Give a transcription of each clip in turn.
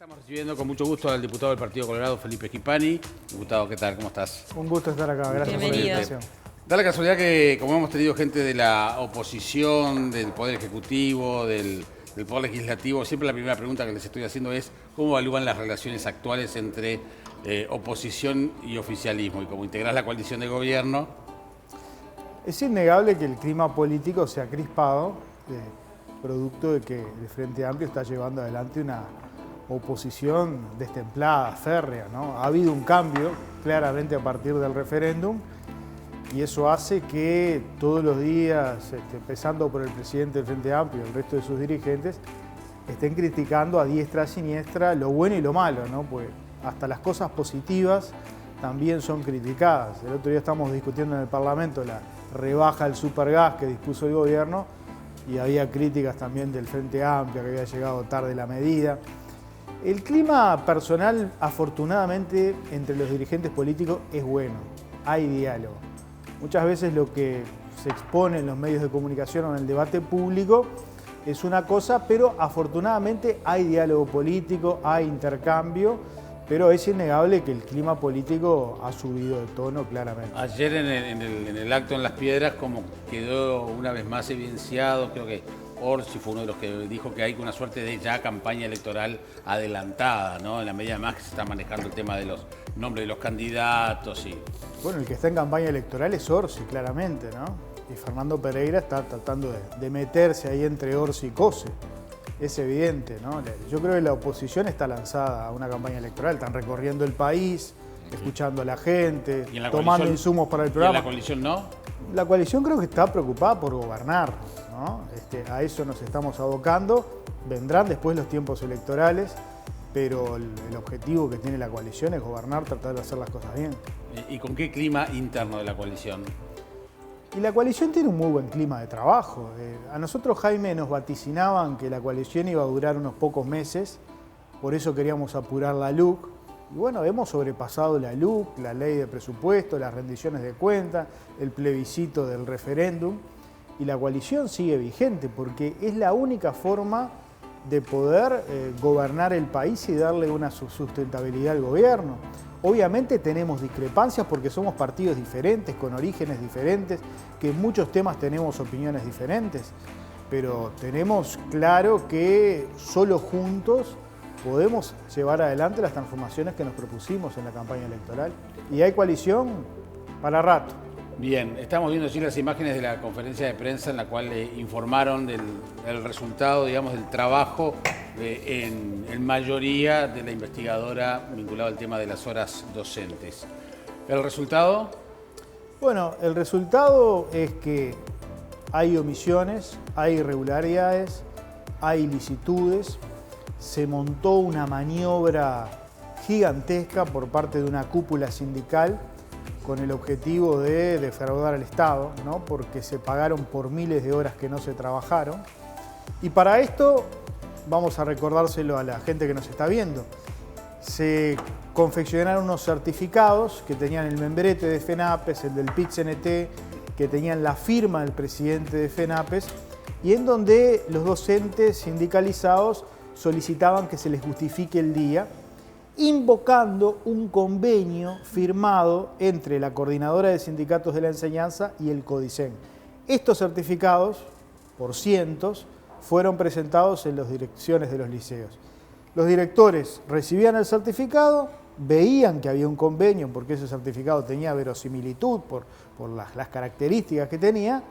Estamos recibiendo con mucho gusto al diputado del Partido Colorado, Felipe Schipani. Diputado, ¿qué tal? ¿Cómo estás? Un gusto estar acá, gracias por la invitación. Da la casualidad que, como hemos tenido gente de la oposición, del Poder Ejecutivo, del Poder Legislativo, siempre la primera pregunta que les estoy haciendo es cómo evalúan las relaciones actuales entre oposición y oficialismo. Y como integrás la coalición de gobierno... Es innegable que el clima político se ha crispado, producto de que el Frente Amplio está llevando adelante una oposición destemplada, férrea, ¿no? Ha habido un cambio claramente a partir del referéndum y eso hace que todos los días, empezando por el presidente del Frente Amplio y el resto de sus dirigentes, estén criticando a diestra y siniestra lo bueno y lo malo, ¿no? Pues hasta las cosas positivas también son criticadas. El otro día estamos discutiendo en el Parlamento la rebaja del supergas que dispuso el gobierno y había críticas también del Frente Amplio, que había llegado tarde la medida. El clima personal, afortunadamente, entre los dirigentes políticos es bueno, hay diálogo. Muchas veces lo que se expone en los medios de comunicación o en el debate público es una cosa, pero afortunadamente hay diálogo político, hay intercambio, pero es innegable que el clima político ha subido de tono claramente. Ayer en el acto en Las Piedras, como quedó una vez más evidenciado, creo que Orsi fue uno de los que dijo que hay una suerte de ya campaña electoral adelantada, ¿no? En la medida más que se está manejando el tema de los nombres de los candidatos y... Bueno, el que está en campaña electoral es Orsi, claramente, ¿no? Y Fernando Pereira está tratando de meterse ahí entre Orsi y Cose. Es evidente, ¿no? Yo creo que la oposición está lanzada a una campaña electoral, están recorriendo el país, escuchando a la gente, tomando insumos para el programa. ¿Y en la coalición no? La coalición creo que está preocupada por gobernar, ¿no? A eso nos estamos abocando. Vendrán después los tiempos electorales, pero el objetivo que tiene la coalición es gobernar, tratar de hacer las cosas bien. ¿Y con qué clima interno de la coalición? Y la coalición tiene un muy buen clima de trabajo. A nosotros, Jaime, nos vaticinaban que la coalición iba a durar unos pocos meses, por eso queríamos apurar la LUC. Y bueno, hemos sobrepasado la LUC, la ley de presupuesto, las rendiciones de cuentas, el plebiscito del referéndum, y la coalición sigue vigente porque es la única forma de poder gobernar el país y darle una sustentabilidad al gobierno. Obviamente tenemos discrepancias porque somos partidos diferentes, con orígenes diferentes, que en muchos temas tenemos opiniones diferentes, pero tenemos claro que solo juntos podemos llevar adelante las transformaciones que nos propusimos en la campaña electoral. Y hay coalición para rato. Bien, estamos viendo allí las imágenes de la conferencia de prensa en la cual informaron del resultado, digamos, del trabajo en mayoría de la investigadora vinculado al tema de las horas docentes. ¿El resultado? Bueno, el resultado es que hay omisiones, hay irregularidades, hay ilicitudes. Se montó una maniobra gigantesca por parte de una cúpula sindical con el objetivo de defraudar al Estado, ¿no? Porque se pagaron por miles de horas que no se trabajaron. Y para esto, vamos a recordárselo a la gente que nos está viendo, se confeccionaron unos certificados que tenían el membrete de FENAPES, el del PIT-CNT, que tenían la firma del presidente de FENAPES, y en donde los docentes sindicalizados solicitaban que se les justifique el día, invocando un convenio firmado entre la Coordinadora de Sindicatos de la Enseñanza y el CODICEN. Estos certificados, por cientos, fueron presentados en las direcciones de los liceos. Los directores recibían el certificado, veían que había un convenio porque ese certificado tenía verosimilitud por las características que tenía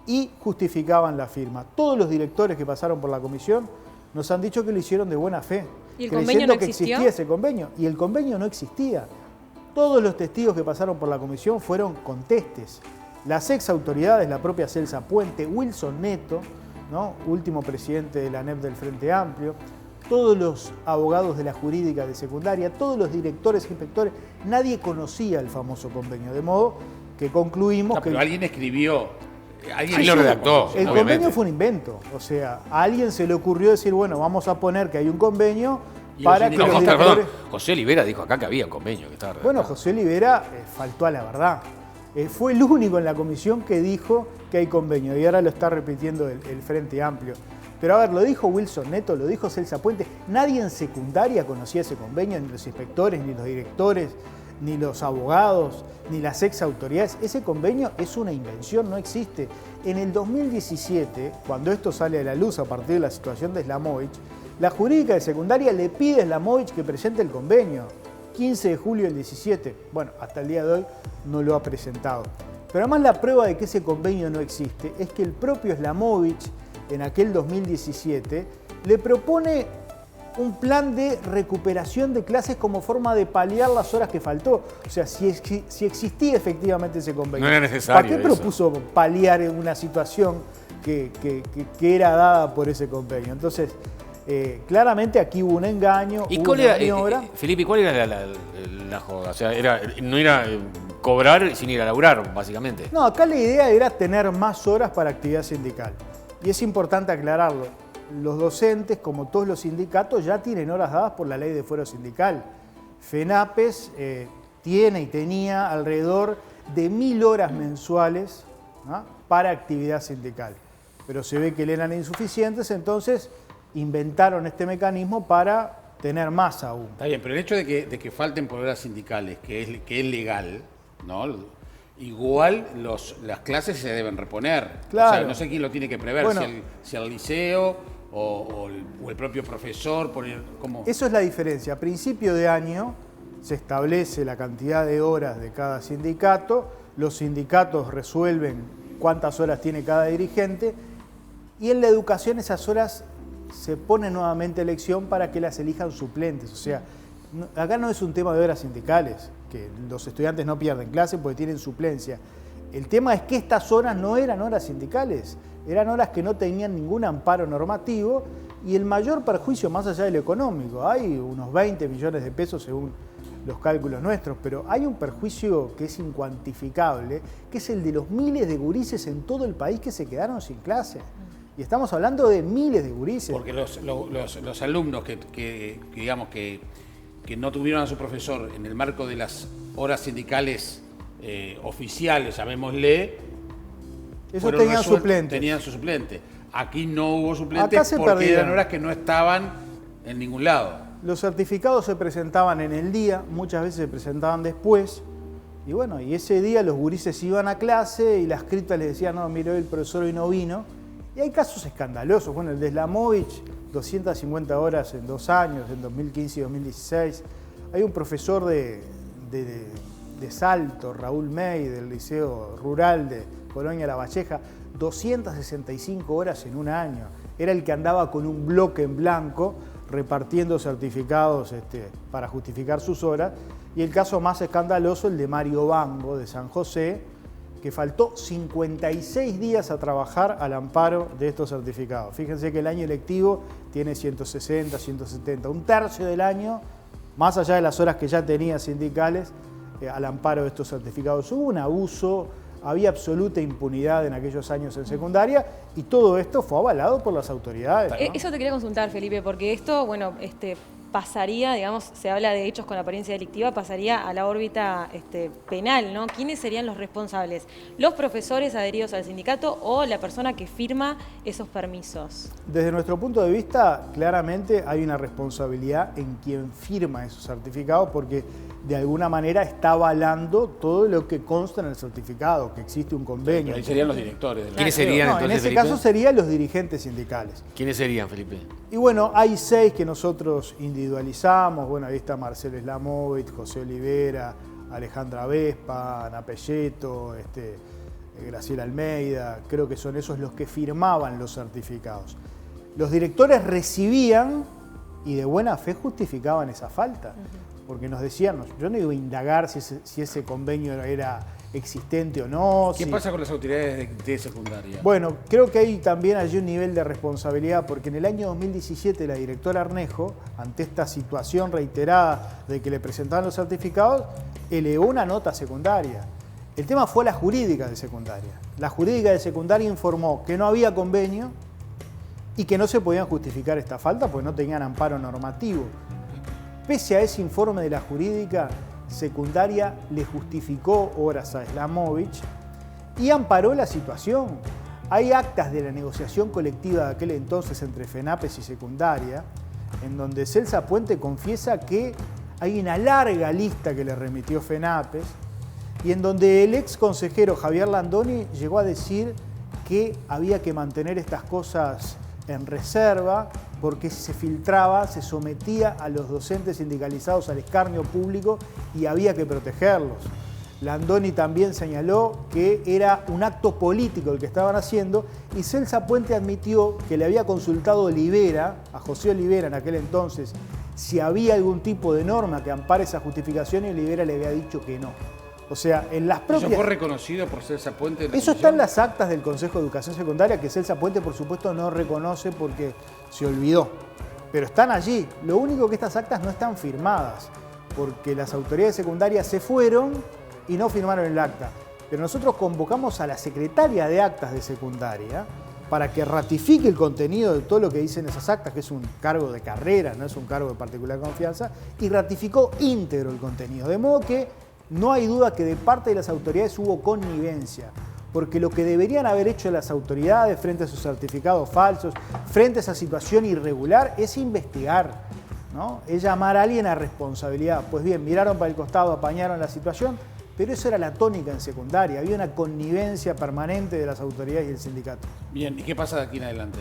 y justificaban la firma. Todos los directores que pasaron por la comisión nos han dicho que lo hicieron de buena fe. ¿Y el convenio no existió? Que existía ese convenio. Y el convenio no existía. Todos los testigos que pasaron por la comisión fueron contestes. Las ex autoridades, la propia Celsa Puente, Wilson Neto, ¿no? Último presidente de la ANEP del Frente Amplio, todos los abogados de la jurídica de secundaria, todos los directores e inspectores, nadie conocía el famoso convenio. De modo que concluimos pero alguien escribió. Alguien lo redactó. El convenio fue un invento. O sea, a alguien se le ocurrió decir, bueno, vamos a poner que hay un convenio para que los directores... José Olivera dijo acá que había un convenio. Que estaba redactado. Bueno, José Olivera faltó a la verdad. Fue el único en la comisión que dijo que hay convenio y ahora lo está repitiendo el Frente Amplio. Pero a ver, lo dijo Wilson Neto, lo dijo Celsa Puente, nadie en secundaria conocía ese convenio, ni los inspectores, ni los directores, ni los abogados, ni las ex autoridades. Ese convenio es una invención, no existe. En el 2017, cuando esto sale a la luz a partir de la situación de Slamovich, la jurídica de secundaria le pide a Slamovich que presente el convenio. 15 de julio del 17. Bueno, hasta el día de hoy no lo ha presentado. Pero además la prueba de que ese convenio no existe es que el propio Slamovich, en aquel 2017, le propone un plan de recuperación de clases como forma de paliar las horas que faltó. O sea, si existía efectivamente ese convenio. No era necesario. ¿Para qué propuso paliar una situación que era dada por ese convenio? Entonces, claramente aquí hubo un engaño, ¿Y hubo cuál una era, maniobra. Felipe, cuál era la joda? O sea, no era cobrar sin ir a laburar, básicamente. No, acá la idea era tener más horas para actividad sindical. Y es importante aclararlo. Los docentes, como todos los sindicatos, ya tienen horas dadas por la ley de fuero sindical. FENAPES tiene y tenía alrededor de 1000 horas mensuales, ¿no?, para actividad sindical. Pero se ve que le eran insuficientes, entonces inventaron este mecanismo para tener más aún. Está bien, pero el hecho de que falten por horas sindicales, que es legal, ¿no? Igual las clases se deben reponer. Claro. O sea, no sé quién lo tiene que prever, Bueno, si el liceo o el propio profesor. ¿Cómo? Eso es la diferencia. A principio de año se establece la cantidad de horas de cada sindicato, los sindicatos resuelven cuántas horas tiene cada dirigente y en la educación esas horas se pone nuevamente a elección para que las elijan suplentes. O sea, acá no es un tema de horas sindicales, que los estudiantes no pierden clase porque tienen suplencia. El tema es que estas horas no eran horas sindicales, eran horas que no tenían ningún amparo normativo y el mayor perjuicio más allá de lo económico, hay unos 20 millones de pesos según los cálculos nuestros, pero hay un perjuicio que es incuantificable, que es el de los miles de gurises en todo el país que se quedaron sin clase. Y estamos hablando de miles de gurises. Porque los alumnos que digamos que no tuvieron a su profesor en el marco de las horas sindicales oficiales, llamémosle, Eso tenían suplentes. Tenían su suplente. Aquí no hubo suplentes Acá se porque perdieron. eran horas que no estaban en ningún lado. Los certificados se presentaban en el día, muchas veces se presentaban después. Y bueno, y ese día los gurises iban a clase y las criptas les decían, no, mire, el profesor hoy no vino. Y hay casos escandalosos. Bueno, el de Slamovich, 250 horas en 2 años, en 2015 y 2016. Hay un profesor de Salto, Raúl May, del Liceo Rural de Colonia La Valleja, 265 horas en un año. Era el que andaba con un bloque en blanco repartiendo certificados para justificar sus horas. Y el caso más escandaloso, el de Mario Bango, de San José, que faltó 56 días a trabajar al amparo de estos certificados. Fíjense que el año electivo tiene 160, 170, un tercio del año, más allá de las horas que ya tenía sindicales, al amparo de estos certificados. Hubo un abuso, había absoluta impunidad en aquellos años en secundaria y todo esto fue avalado por las autoridades, ¿no? Eso te quería consultar, Felipe, porque esto, bueno, pasaría, digamos, se habla de hechos con apariencia delictiva, pasaría a la órbita penal, ¿no? ¿Quiénes serían los responsables? ¿Los profesores adheridos al sindicato o la persona que firma esos permisos? Desde nuestro punto de vista, claramente hay una responsabilidad en quien firma esos certificados porque de alguna manera está avalando todo lo que consta en el certificado, que existe un convenio. Pero ahí serían los directores. ¿Quiénes serían No, entonces, en ese Felipe? caso serían los dirigentes sindicales. ¿Quiénes serían, Felipe? Y bueno, hay 6 que nosotros individualizamos. Bueno, ahí está Marcelo Slamovich, José Olivera, Alejandra Vespa, Ana Pelleto, Graciela Almeida. Creo que son esos los que firmaban los certificados. Los directores recibían y de buena fe justificaban esa falta. Porque nos decían, yo no iba a indagar si ese convenio era existente o no. ¿Qué pasa con las autoridades de secundaria? Bueno, creo que hay también allí un nivel de responsabilidad, porque en el año 2017 la directora Arnejo, ante esta situación reiterada de que le presentaban los certificados, elevó una nota secundaria. El tema fue la jurídica de secundaria. La jurídica de secundaria informó que no había convenio y que no se podían justificar esta falta porque no tenían amparo normativo. Pese a ese informe de la jurídica, secundaria le justificó horas a Slamovich y amparó la situación. Hay actas de la negociación colectiva de aquel entonces entre FENAPES y secundaria, en donde Celsa Puente confiesa que hay una larga lista que le remitió FENAPES y en donde el ex consejero Javier Landoni llegó a decir que había que mantener estas cosas en reserva porque si se filtraba se sometía a los docentes sindicalizados al escarnio público y había que protegerlos. Landoni también señaló que era un acto político el que estaban haciendo y Celsa Puente admitió que le había consultado a Olivera, a José Olivera en aquel entonces, si había algún tipo de norma que ampare esa justificación y Olivera le había dicho que no. O sea, en las propias... ¿Eso fue reconocido por Celsa Puente? Eso está en las actas del Consejo de Educación Secundaria que Celsa Puente, por supuesto, no reconoce porque se olvidó. Pero están allí. Lo único que estas actas no están firmadas porque las autoridades secundarias se fueron y no firmaron el acta. Pero nosotros convocamos a la secretaria de actas de secundaria para que ratifique el contenido de todo lo que dicen esas actas, que es un cargo de carrera, no es un cargo de particular confianza, y ratificó íntegro el contenido. De modo que no hay duda que de parte de las autoridades hubo connivencia, porque lo que deberían haber hecho las autoridades frente a sus certificados falsos, frente a esa situación irregular, es investigar, ¿no? Es llamar a alguien a responsabilidad. Pues bien, miraron para el costado, apañaron la situación, pero eso era la tónica en secundaria, había una connivencia permanente de las autoridades y el sindicato. Bien, ¿y qué pasa de aquí en adelante?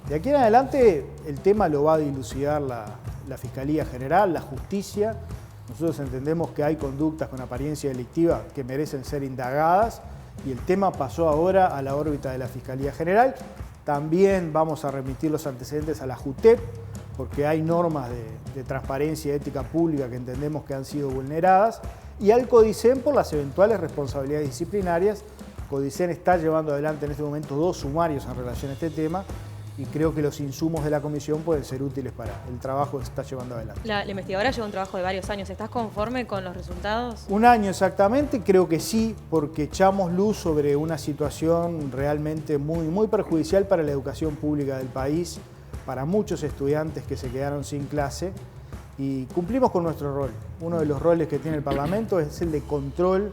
De aquí en adelante el tema lo va a dilucidar la Fiscalía General, la Justicia. Nosotros entendemos que hay conductas con apariencia delictiva que merecen ser indagadas y el tema pasó ahora a la órbita de la Fiscalía General. También vamos a remitir los antecedentes a la JUTEP porque hay normas de transparencia y ética pública que entendemos que han sido vulneradas y al CODICEN por las eventuales responsabilidades disciplinarias. CODICEN está llevando adelante en este momento 2 sumarios en relación a este tema y creo que los insumos de la comisión pueden ser útiles para el trabajo que se está llevando adelante. La investigadora lleva un trabajo de varios años. ¿Estás conforme con los resultados? 1 año exactamente, creo que sí, porque echamos luz sobre una situación realmente muy perjudicial para la educación pública del país, para muchos estudiantes que se quedaron sin clase y cumplimos con nuestro rol. Uno de los roles que tiene el Parlamento es el de control,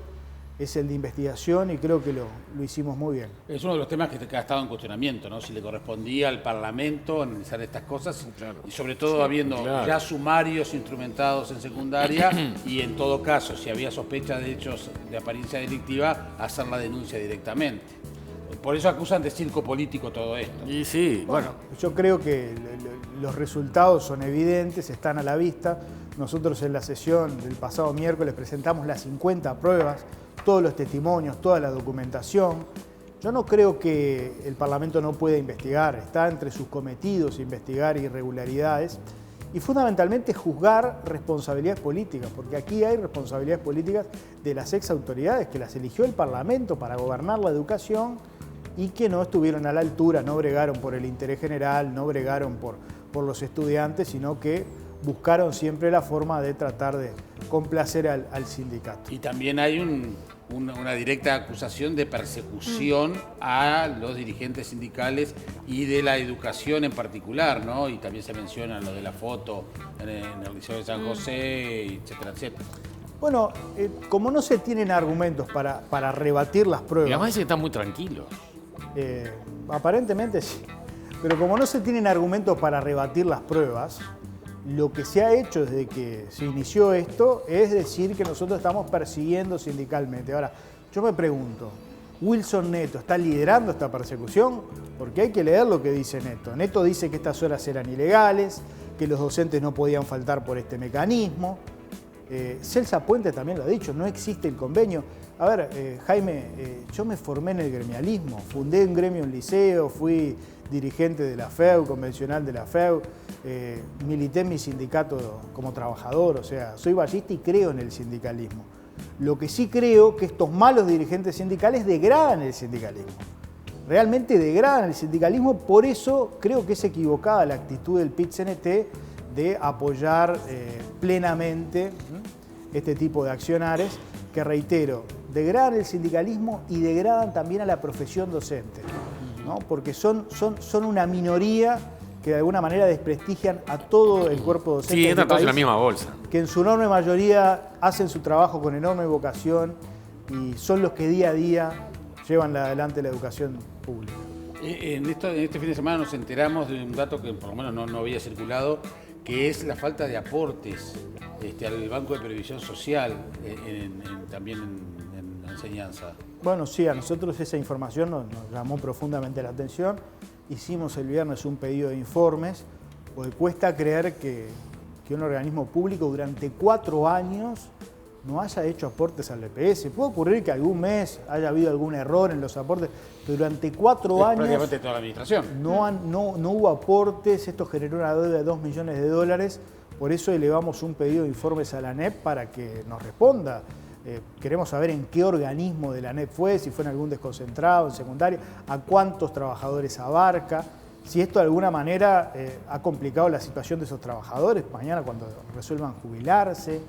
es el de investigación y creo que lo hicimos muy bien. Es uno de los temas que ha estado en cuestionamiento, ¿no? Si le correspondía al Parlamento analizar estas cosas y sobre todo habiendo ya sumarios instrumentados en secundaria y en todo caso, si había sospecha de hechos de apariencia delictiva, hacer la denuncia directamente. Por eso acusan de circo político todo esto. Y sí, bueno. Yo creo que los resultados son evidentes, están a la vista. Nosotros en la sesión del pasado miércoles presentamos las 50 pruebas, todos los testimonios, toda la documentación. Yo no creo que el Parlamento no pueda investigar, está entre sus cometidos investigar irregularidades y fundamentalmente juzgar responsabilidades políticas, porque aquí hay responsabilidades políticas de las ex autoridades que las eligió el Parlamento para gobernar la educación y que no estuvieron a la altura, no bregaron por el interés general, no bregaron por los estudiantes, sino que buscaron siempre la forma de tratar de complacer al sindicato. Y también hay una directa acusación de persecución a los dirigentes sindicales y de la educación en particular, ¿no? Y también se menciona lo de la foto en el Liceo de San José, etcétera, etcétera. Bueno, como no se tienen argumentos para rebatir las pruebas... Y además dice que están muy tranquilos. Aparentemente sí. Pero como no se tienen argumentos para rebatir las pruebas, lo que se ha hecho desde que se inició esto es decir que nosotros estamos persiguiendo sindicalmente. Ahora, yo me pregunto, ¿Wilson Neto está liderando esta persecución? Porque hay que leer lo que dice Neto. Neto dice que estas horas eran ilegales, que los docentes no podían faltar por este mecanismo. Celsa Puente también lo ha dicho, no existe el convenio. A ver, Jaime, yo me formé en el gremialismo, fundé un gremio en liceo, fui dirigente de la FEU, convencional de la FEU, milité en mi sindicato como trabajador, o sea, soy ballista y creo en el sindicalismo. Lo que sí creo que estos malos dirigentes sindicales degradan el sindicalismo. Realmente degradan el sindicalismo, por eso creo que es equivocada la actitud del PIT-CNT de apoyar plenamente este tipo de accionares que, reitero, degradan el sindicalismo y degradan también a la profesión docente, ¿no? Porque son una minoría que de alguna manera desprestigian a todo el cuerpo docente. Sí, entran todos en la misma bolsa. Que en su enorme mayoría hacen su trabajo con enorme vocación y son los que día a día llevan adelante la educación pública. En este fin de semana nos enteramos de un dato que por lo menos no había circulado, que es la falta de aportes al Banco de Previsión Social, también en la enseñanza. Bueno, sí, a nosotros esa información nos llamó profundamente la atención. Hicimos el viernes un pedido de informes, porque cuesta creer que un organismo público durante 4 años no haya hecho aportes al BPS. Puede ocurrir que algún mes haya habido algún error en los aportes, pero durante 4 años prácticamente toda la administración. No hubo aportes. Esto generó una deuda de $2 millones. Por eso elevamos un pedido de informes a la ANEP para que nos responda. Queremos saber en qué organismo de la ANEP fue, si fue en algún desconcentrado, en secundaria, a cuántos trabajadores abarca, si esto de alguna manera ha complicado la situación de esos trabajadores mañana cuando resuelvan jubilarse.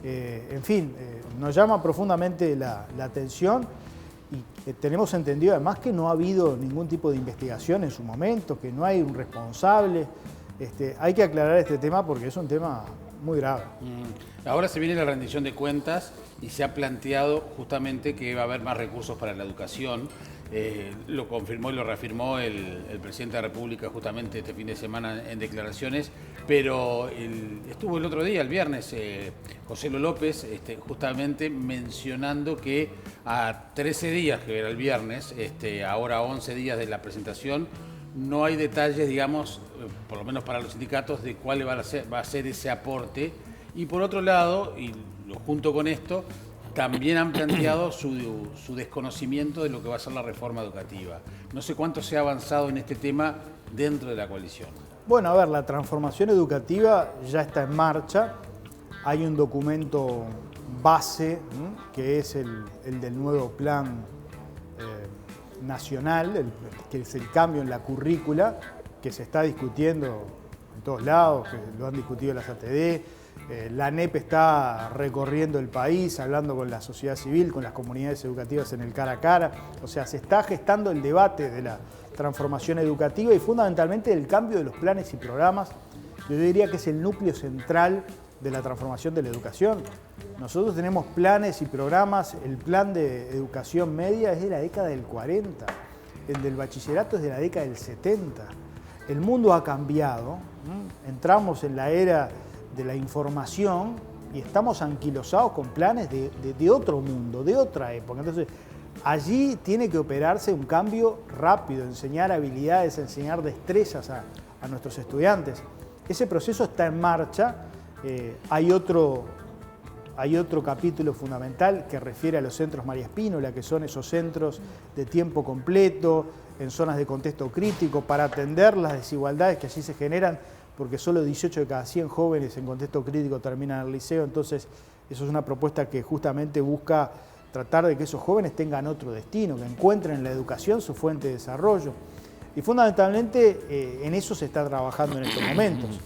En fin, nos llama profundamente la atención y tenemos entendido además que no ha habido ningún tipo de investigación en su momento, que no hay un responsable. Hay que aclarar este tema porque es un tema muy grave. Ahora se viene la rendición de cuentas y se ha planteado justamente que va a haber más recursos para la educación. Lo confirmó y lo reafirmó el presidente de la República justamente este fin de semana en declaraciones, pero estuvo el otro día, el viernes, José López, justamente mencionando que a 13 días, que era el viernes, ahora a 11 días de la presentación, no hay detalles, digamos, por lo menos para los sindicatos, de cuál va a ser ese aporte. Y por otro lado, y junto con esto, también han planteado su desconocimiento de lo que va a ser la reforma educativa. No sé cuánto se ha avanzado en este tema dentro de la coalición. Bueno, a ver, la transformación educativa ya está en marcha. Hay un documento base, que es el del nuevo plan nacional, que es el cambio en la currícula, que se está discutiendo en todos lados, que lo han discutido las ATD. La ANEP está recorriendo el país, hablando con la sociedad civil, con las comunidades educativas en el cara a cara. O sea, se está gestando el debate de la transformación educativa y fundamentalmente el cambio de los planes y programas. Yo diría que es el núcleo central de la transformación de la educación. Nosotros tenemos planes y programas. El plan de educación media es de la década del 40, el del bachillerato es de la década del 70. El mundo ha cambiado, entramos en la era de la información y estamos anquilosados con planes de otro mundo, de otra época. Entonces, allí tiene que operarse un cambio rápido, enseñar habilidades, enseñar destrezas a nuestros estudiantes. Ese proceso está en marcha. Hay otro capítulo fundamental que refiere a los centros María Espínola, que son esos centros de tiempo completo, en zonas de contexto crítico, para atender las desigualdades que allí se generan, porque solo 18 de cada 100 jóvenes en contexto crítico terminan el liceo. Entonces, eso es una propuesta que justamente busca tratar de que esos jóvenes tengan otro destino, que encuentren en la educación su fuente de desarrollo. Y fundamentalmente en eso se está trabajando en estos momentos.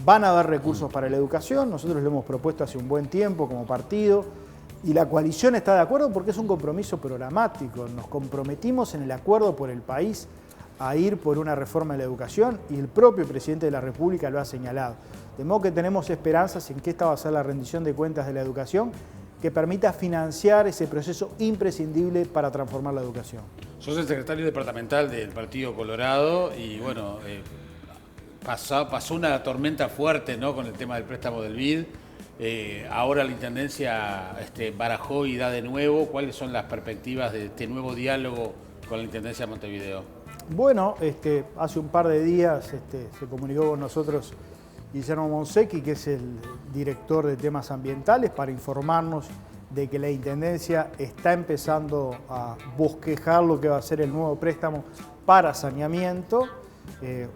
Van a haber recursos para la educación, nosotros lo hemos propuesto hace un buen tiempo como partido, y la coalición está de acuerdo porque es un compromiso programático. Nos comprometimos en el acuerdo por el país a ir por una reforma de la educación y el propio presidente de la República lo ha señalado. De modo que tenemos esperanzas en que esta va a ser la rendición de cuentas de la educación que permita financiar ese proceso imprescindible para transformar la educación. Sos el secretario departamental del Partido Colorado y bueno, pasó una tormenta fuerte, ¿no?, con el tema del préstamo del BID. Ahora la Intendencia barajó y da de nuevo. ¿Cuáles son las perspectivas de este nuevo diálogo con la Intendencia de Montevideo? Bueno, hace un par de días se comunicó con nosotros Guillermo Monsecchi, que es el director de temas ambientales, para informarnos de que la Intendencia está empezando a bosquejar lo que va a ser el nuevo préstamo para saneamiento.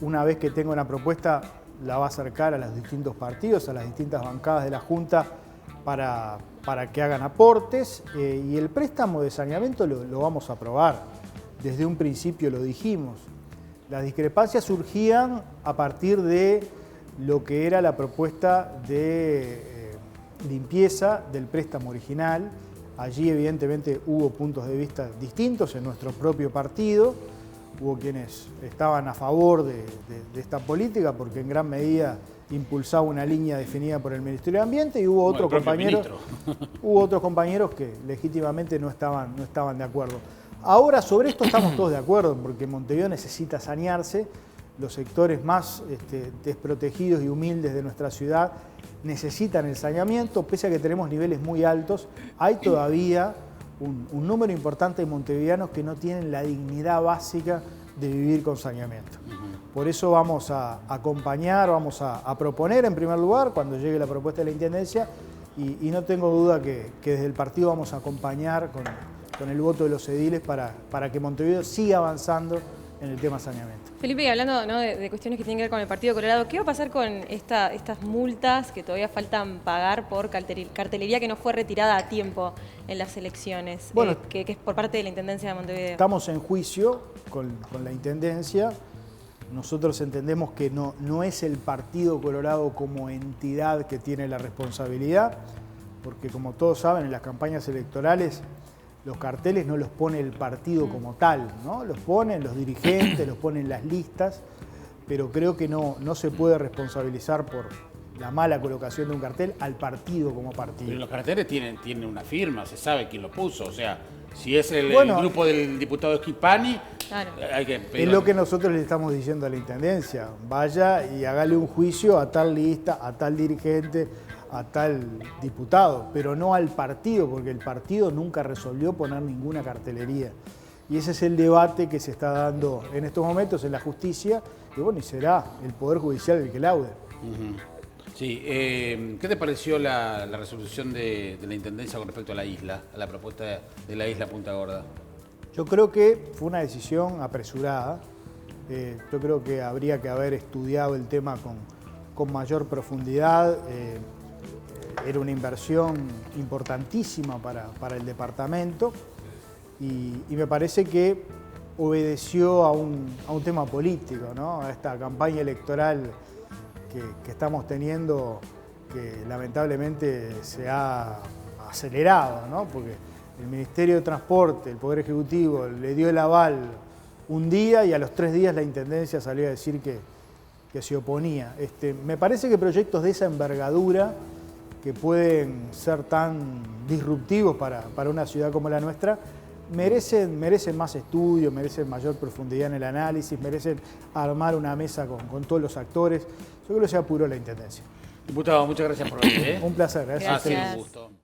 Una vez que tenga una propuesta, la va a acercar a los distintos partidos, a las distintas bancadas de la Junta para que hagan aportes. Y el préstamo de saneamiento lo vamos a aprobar. Desde un principio lo dijimos. Las discrepancias surgían a partir de lo que era la propuesta de limpieza del préstamo original. Allí evidentemente hubo puntos de vista distintos en nuestro propio partido. Hubo quienes estaban a favor de esta política porque en gran medida impulsaba una línea definida por el Ministerio de Ambiente y hubo otros compañeros que legítimamente no estaban de acuerdo. Ahora, sobre esto estamos todos de acuerdo, porque Montevideo necesita sanearse, los sectores más desprotegidos y humildes de nuestra ciudad necesitan el saneamiento, pese a que tenemos niveles muy altos, hay todavía un número importante de montevideanos que no tienen la dignidad básica de vivir con saneamiento. Por eso vamos a acompañar, vamos a proponer en primer lugar, cuando llegue la propuesta de la Intendencia, y no tengo duda que desde el partido vamos a acompañar con el voto de los ediles para que Montevideo siga avanzando en el tema saneamiento. Felipe, y hablando, ¿no?, de cuestiones que tienen que ver con el Partido Colorado, ¿qué va a pasar con estas multas que todavía faltan pagar por cartelería que no fue retirada a tiempo en las elecciones, Bueno, que es por parte de la Intendencia de Montevideo? Estamos en juicio con la Intendencia. Nosotros entendemos que no es el Partido Colorado como entidad que tiene la responsabilidad, porque como todos saben, en las campañas electorales los carteles no los pone el partido como tal, ¿no? Los ponen los dirigentes, los ponen las listas, pero creo que no se puede responsabilizar por la mala colocación de un cartel al partido como partido. Pero los carteles tienen una firma, se sabe quién lo puso, o sea, si es el grupo del diputado Schipani, Claro. hay que pedir. Es lo que nosotros le estamos diciendo a la Intendencia. Vaya y hágale un juicio a tal lista, a tal dirigente, a tal diputado, pero no al partido, porque el partido nunca resolvió poner ninguna cartelería. Y ese es el debate que se está dando en estos momentos en la justicia, y bueno, y será el Poder Judicial el que laude. Sí, ¿qué te pareció la resolución de la Intendencia con respecto a la isla, a la propuesta de la isla Punta Gorda? Yo creo que fue una decisión apresurada. Yo creo que habría que haber estudiado el tema con mayor profundidad. Era una inversión importantísima para el departamento y me parece que obedeció a un tema político, ¿no? A esta campaña electoral que estamos teniendo, que lamentablemente se ha acelerado, ¿no? Porque el Ministerio de Transporte, el Poder Ejecutivo, le dio el aval un día y a los 3 días la Intendencia salió a decir que se oponía. Me parece que proyectos de esa envergadura, que pueden ser tan disruptivos para una ciudad como la nuestra, merecen más estudio, merecen mayor profundidad en el análisis, merecen armar una mesa con todos los actores. Yo creo que se apuró la Intendencia. Diputado, muchas gracias por venir. Un placer, gracias. Ha sido Gracias. un gusto.